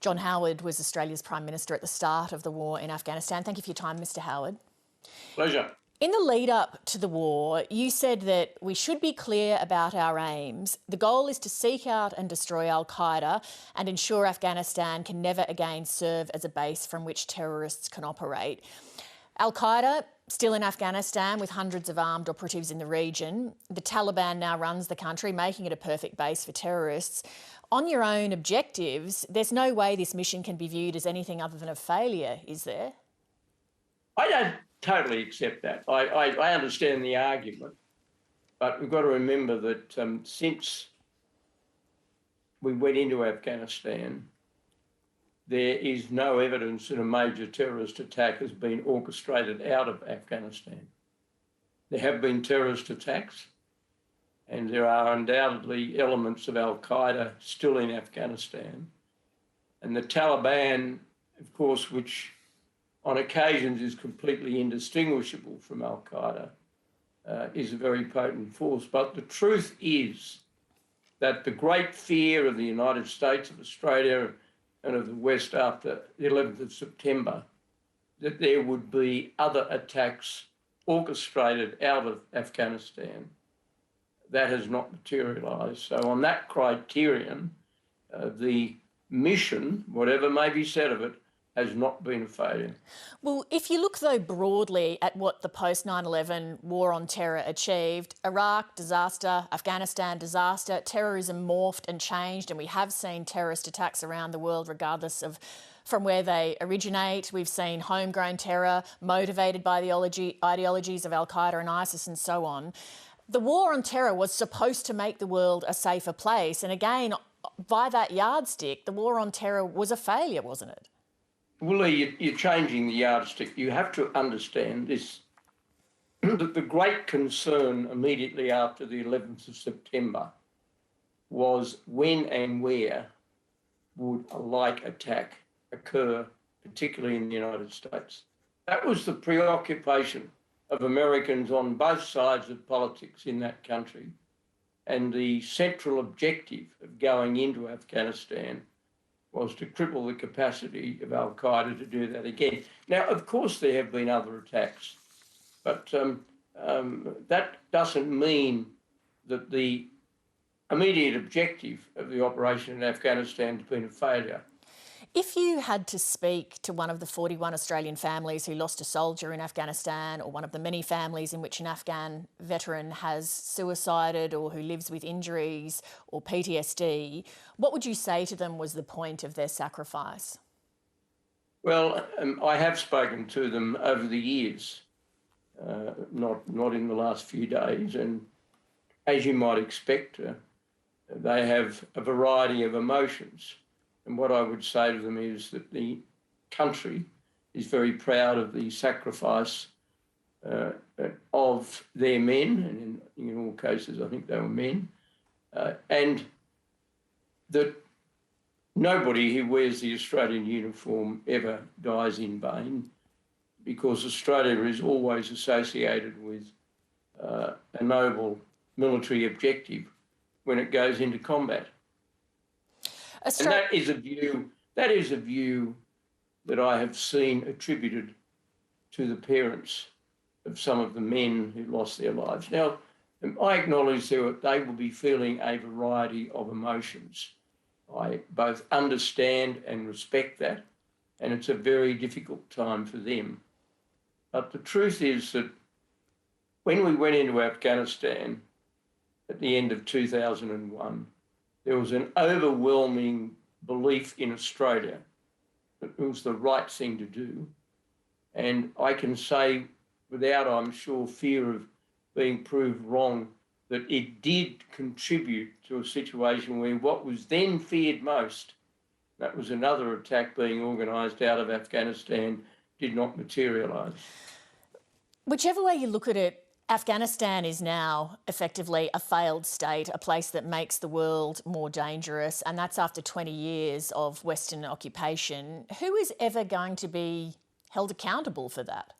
John Howard was Australia's Prime Minister at the start of the war in Afghanistan. Thank you for your time, Mr. Howard. Pleasure. In the lead up to the war, you said that we should be clear about our aims. The goal is to seek out and destroy al-Qaeda and ensure Afghanistan can never again serve as a base from which terrorists can operate. Al-Qaeda still in Afghanistan with hundreds of armed operatives in the region. The Taliban now runs the country, making it a perfect base for terrorists. On your own objectives, there's no way this mission can be viewed as anything other than a failure, is there? I don't totally accept that. I understand the argument, but we've got to remember that since we went into Afghanistan, there is no evidence that a major terrorist attack has been orchestrated out of Afghanistan. There have been terrorist attacks, and there are undoubtedly elements of al-Qaeda still in Afghanistan. And the Taliban, of course, which on occasions is completely indistinguishable from al-Qaeda, is a very potent force. But the truth is that the great fear of the United States, of Australia, and of the West after the 11th of September, that there would be other attacks orchestrated out of Afghanistan, that has not materialised. So on that criterion, the mission, whatever may be said of it, has not been a failure. Well, if you look, though, broadly at what the post-9/11 war on terror achieved, Iraq, disaster, Afghanistan, disaster, terrorism morphed and changed, and we have seen terrorist attacks around the world regardless of from where they originate. We've seen homegrown terror motivated by the ideologies of al-Qaeda and ISIS and so on. The war on terror was supposed to make the world a safer place, and again, by that yardstick, the war on terror was a failure, wasn't it? Well, Leigh, you're changing the yardstick. You have to understand this, that the great concern immediately after the 11th of September was when and where would a like attack occur, particularly in the United States. That was the preoccupation of Americans on both sides of politics in that country. And the central objective of going into Afghanistan was to cripple the capacity of al-Qaeda to do that again. Now, of course, there have been other attacks, but that doesn't mean that the immediate objective of the operation in Afghanistan has been a failure. If you had to speak to one of the 41 Australian families who lost a soldier in Afghanistan, or one of the many families in which an Afghan veteran has suicided or who lives with injuries or PTSD, what would you say to them was the point of their sacrifice? Well, I have spoken to them over the years, not in the last few days, and as you might expect, they have a variety of emotions. And what I would say to them is that the country is very proud of the sacrifice of their men, and in all cases I think they were men, and that nobody who wears the Australian uniform ever dies in vain, because Australia is always associated with a noble military objective when it goes into combat. And that is a view that I have seen attributed to the parents of some of the men who lost their lives. Now, I acknowledge that they will be feeling a variety of emotions. I both understand and respect that, and it's a very difficult time for them. But the truth is that when we went into Afghanistan at the end of 2001, there was an overwhelming belief in Australia that it was the right thing to do. And I can say, without, I'm sure, fear of being proved wrong, that it did contribute to a situation where what was then feared most, that was another attack being organised out of Afghanistan, did not materialise. Whichever way you look at it, Afghanistan is now effectively a failed state, a place that makes the world more dangerous, and that's after 20 years of Western occupation. Who is ever going to be held accountable for that?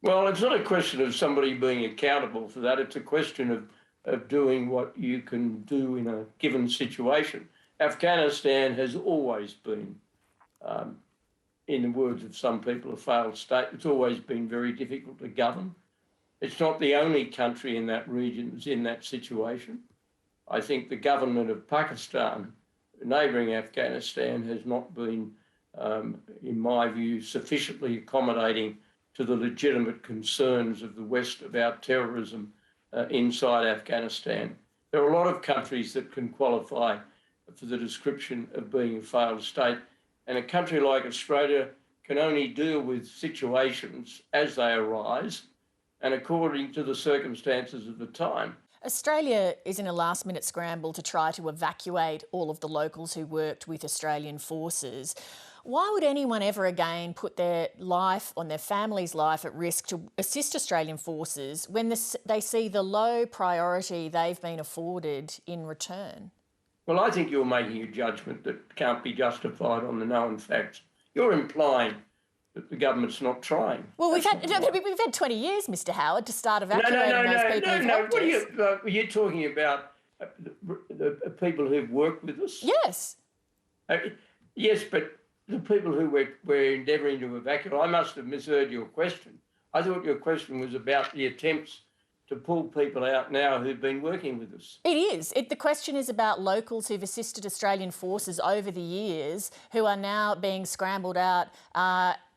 Well, it's not a question of somebody being accountable for that. It's a question of doing what you can do in a given situation. Afghanistan has always been, in the words of some people, a failed state. It's always been very difficult to govern. It's not the only country in that region that's in that situation. I think the government of Pakistan, neighbouring Afghanistan, has not been, in my view, sufficiently accommodating to the legitimate concerns of the West about terrorism inside Afghanistan. There are a lot of countries that can qualify for the description of being a failed state, and a country like Australia can only deal with situations as they arise and according to the circumstances of the time. Australia is in a last-minute scramble to try to evacuate all of the locals who worked with Australian forces. Why would anyone ever again put their life or their family's life at risk to assist Australian forces when they see the low priority they've been afforded in return? Well, I think you're making a judgment that can't be justified on the known facts. You're implying that the government's not trying. Well, we've had 20 years, Mr. Howard, to start evacuating those people who've helped us. What are you talking about? The people who've worked with us? Yes. Yes, but the people who we're endeavouring to evacuate, I must have misheard your question. I thought your question was about the attempts to pull people out now who've been working with us. It is. The question is about locals who've assisted Australian forces over the years who are now being scrambled out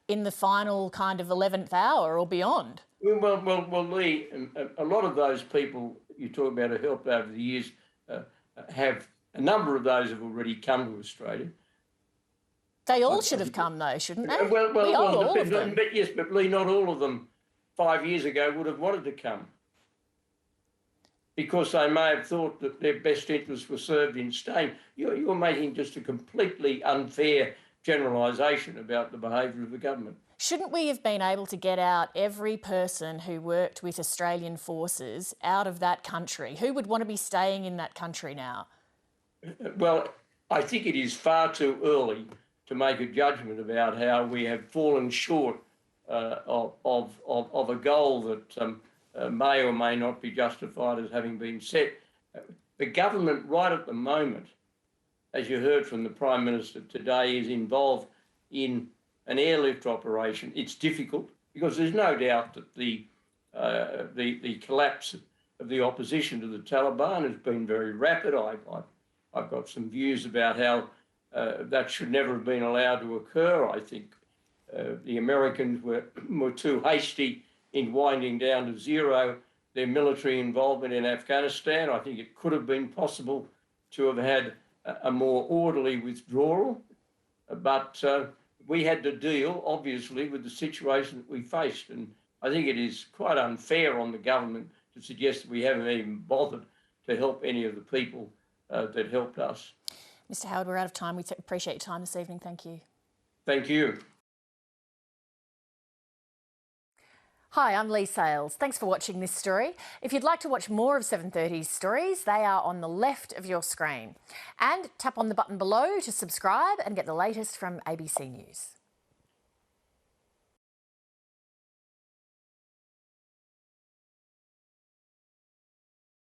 in the final kind of 11th hour or beyond. Well, Leigh, a lot of those people you talk about who helped over the years have, a number of those have already come to Australia. They all should have come though, shouldn't they? All of them. But yes, but Leigh, not all of them 5 years ago would have wanted to come, because they may have thought that their best interests were served in staying. You're making just a completely unfair generalisation about the behaviour of the government. Shouldn't we have been able to get out every person who worked with Australian forces out of that country? Who would want to be staying in that country now? Well, I think it is far too early to make a judgment about how we have fallen short of a goal that may or may not be justified as having been set. The government right at the moment, as you heard from the Prime Minister today, is involved in an airlift operation. It's difficult because there's no doubt that the collapse of the opposition to the Taliban has been very rapid. I've got some views about how that should never have been allowed to occur. I think the Americans were too hasty in winding down to zero their military involvement in Afghanistan. I think it could have been possible to have had a more orderly withdrawal, but we had to deal, obviously, with the situation that we faced. And I think it is quite unfair on the government to suggest that we haven't even bothered to help any of the people that helped us. Mr. Howard, we're out of time. We appreciate your time this evening. Thank you. Thank you. Hi, I'm Leigh Sales. Thanks for watching this story. If you'd like to watch more of 7:30's stories, they are on the left of your screen. And tap on the button below to subscribe and get the latest from ABC News.